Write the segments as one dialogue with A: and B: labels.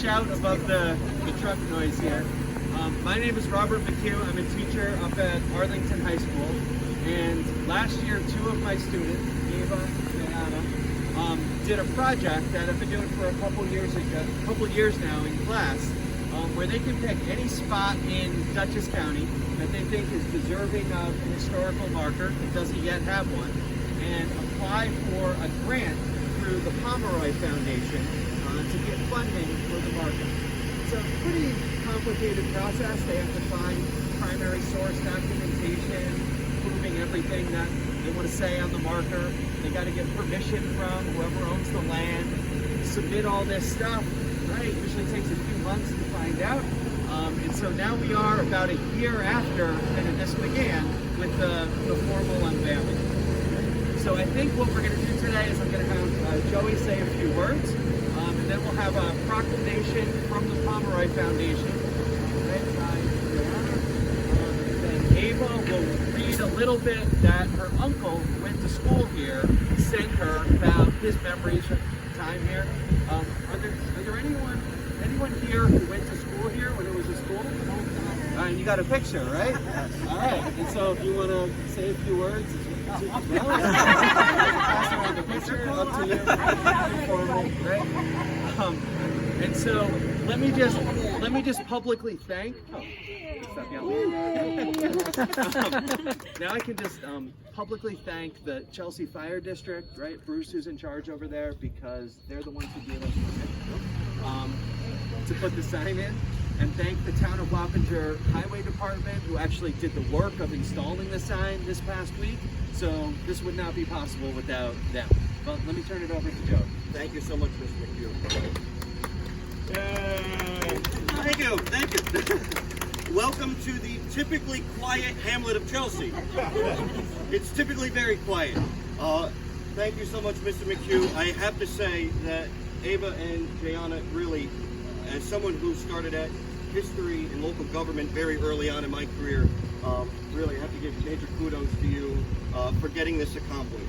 A: Shout above the truck noise here. My name is Robert McHugh. I'm a teacher up at Arlington High School. And last year, two of my students, Eva and Anna, did a project that I've been doing for a couple years now in class, where they can pick any spot in Dutchess County that they think is deserving of an historical marker, that doesn't yet have one, and apply for a grant through the Pomeroy Foundation to get funding for the marker. It's a pretty complicated process. They have to find primary source documentation, proving everything that they want to say on the marker. They got to get permission from whoever owns the land, submit all this stuff. Right, it usually takes a few months to find out. And so now we are about a year after this began with the formal unveiling. So I think what we're going to do today is I'm going to have Joey say a few words, and then we'll have a proclamation from the Pomeroy Foundation read by Brianna. Then Ava will read a little bit that her uncle went to school here, sent her about his memories from time here. Are there anyone here who went to school here when it was a school? You got a picture, right? All right. And so if you want to say a few words, pass around the picture, up to you. Informal, right? And so let me just publicly thank. Now I can just publicly thank the Chelsea Fire District, right? Bruce, who's in charge over there, because they're the ones who gave us permission to put the sign in, and thank the town of Wappinger Highway Department, who actually did the work of installing the sign this past week. So this would not be possible without them. But let me turn it over to Joe.
B: Thank you so much, Mr. McHugh. Thank you. Welcome to the typically quiet hamlet of Chelsea. It's typically very quiet. Thank you so much, Mr. McHugh. I have to say that Ava and Jayana really, as someone who started at history and local government very early on in my career, really have to give major kudos to you for getting this accomplished.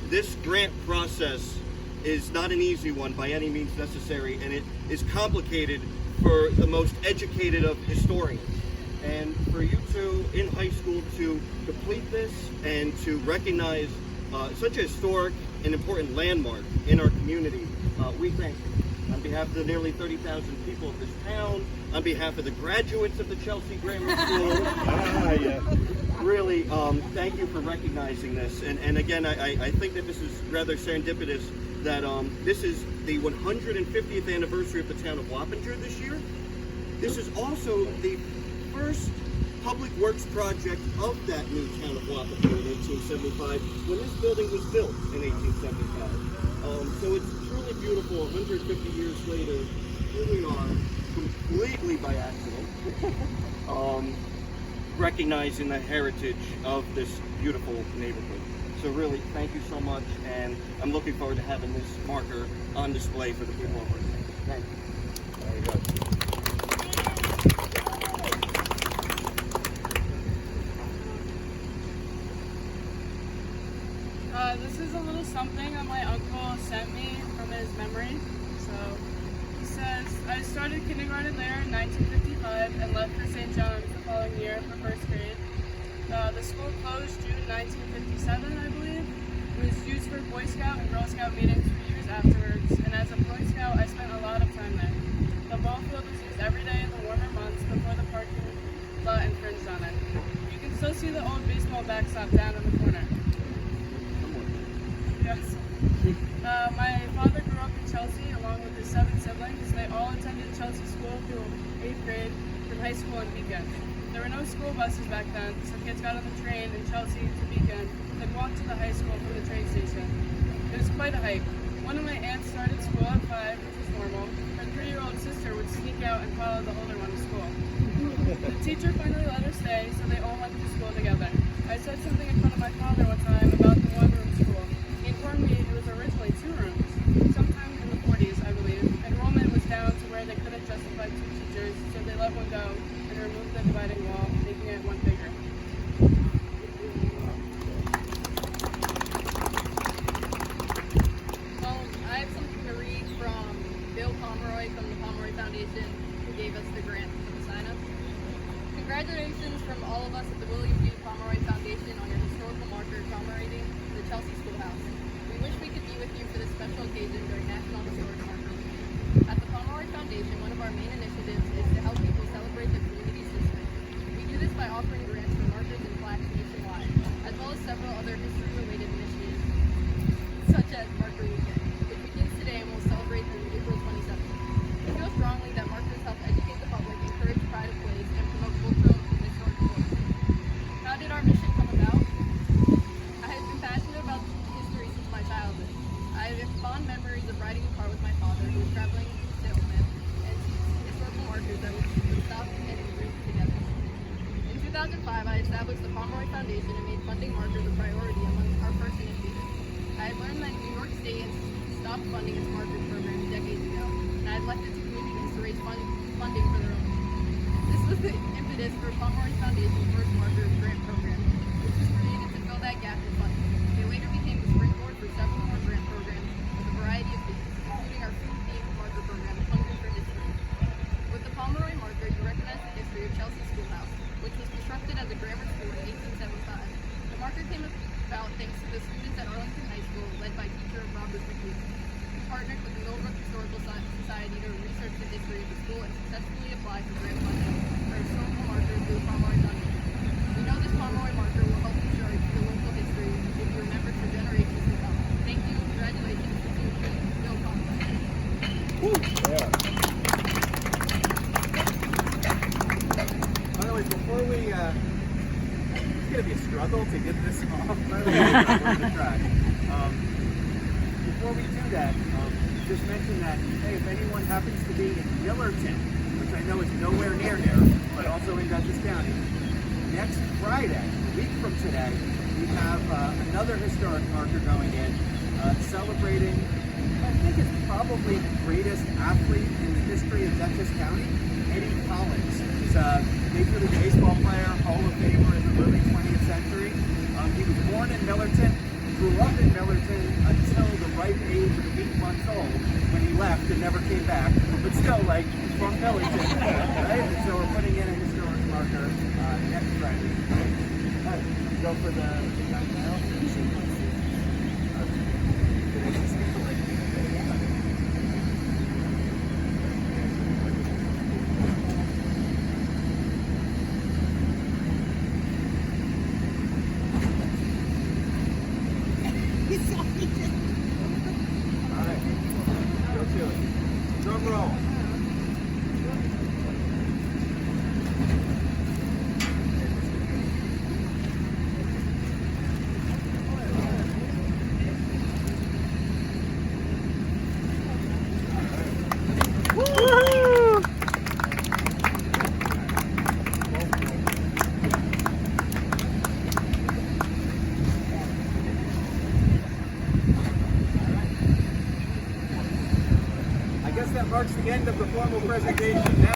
B: This grant process is not an easy one by any means necessary, and it is complicated for the most educated of historians. And for you two in high school to complete this and to recognize such a historic and important landmark in our community, we thank you. On behalf of the nearly 30,000 people of this town, on behalf of the graduates of the Chelsea Grammar School, really, thank you for recognizing this. And again, I think that this is rather serendipitous that this is the 150th anniversary of the town of Wappinger this year. This is also the first public works project of that new town of Wappinger in 1875, when this building was built in 1875. So it's truly beautiful. 150 years later, here we are, completely by accident, recognizing the heritage of this beautiful neighborhood. So really, thank you so much, and I'm looking forward to having this marker on display for the people of our town. Thank you. There you go.
C: This is a little something that my uncle sent me from his memory. So he says, I started kindergarten there in 1955 and left for St. John's the following year for first grade. The school closed June 1957, I believe. It was used for Boy Scout and Girl Scout meetings for years afterwards, and as a Boy Scout, I spent a lot of time there. The ball field was used every day in the warmer months before the parking lot infringed on it. You can still see the old baseball backstop down in the corner. Yes. My father grew up in Chelsea along with his 7 siblings. They all attended Chelsea School through 8th grade, from high school and weekends. There were no school buses back then, so kids got on the train in Chelsea to Beacon, then walked to the high school from the train station. It was quite a hike. One of my aunts started school at 5, which was normal. Her 3-year-old sister would sneak out and follow the older one to school. The teacher finally let her stay, so they all went to school together. I said something in front of my father one time about the one-room school. He informed me it was originally 2 rooms. Sometime in the 40s, I believe, enrollment was down to where they couldn't justify 2 teachers, so they let one go and removed the dividing wall, making it one bigger.
D: Well, I have something to read from Bill Pomeroy from the Pomeroy Foundation, who gave us the grant for the sign-up. Congratulations from all of us at the William G. Pomeroy Foundation on your historical marker commemorating the Chelsea Schoolhouse. We wish we could be with you for this special occasion during National Historic Marker Week. At the Pomeroy Foundation, one of our main initiatives is to help people celebrate their community's history. We do this by offering grants for markers and plaques nationwide, as well as several other history-related initiatives, such as Marker Weekend, which begins today and will celebrate through April 27th. We feel strongly that markers help educate the public, encourage pride of place, and promote cultural and historic growth. How did our mission come about? I have been passionate about history since my childhood. I have fond memories of riding a car with my father, who was traveling salesman, and historical markers that would stop and group together. In 2005, I established the Pomeroy Foundation and made funding markers a priority among our first initiatives. I had learned that New York State had stopped funding its markers program decades ago, and I had left it to communities to raise funding for their own. This was the impetus for Pomeroy Foundation's first marker grant program, which was created to fill that gap in funding. It later became the springboard for several more grant programs with a variety of themes, including our food-themed marker program, Hungry for History. With the Pomeroy marker, you recognize the history of Chelsea Schoolhouse, which was constructed as a grammar school in 1875. The marker came about thanks to the students at Arlington High School, led by teacher Robert McHugh, who partnered with the Millbrook Historical Society to research the history of the school and successfully apply for grant funding for historical markers through the Pomeroy Foundation. We know this Pomeroy marker will help preserve the local history and will be remembered for generations to come. Thank you, congratulations, Bill Pomeroy.
A: By the way, before we, it's going to be a struggle to get this off. By the way, we're going to try. Before we do that, just mention that, hey, if anyone happens to be in Millerton, which I know is nowhere near here, but also in Dutchess County, next Friday, a week from today, we have another historic marker going in, celebrating, I think it's probably the greatest athlete in the history of Dutchess County, Eddie Collins. He's a Major League Baseball player, Hall of Famer in the early 20th century. He was born in Millerton, grew up in Millerton until the ripe age of 8 months old when he left and never came back. But still, like, he's from Millerton, right? And so we're putting in a historic marker next Friday. All right, go for the time now. Drum roll. I guess that marks the end of the formal presentation.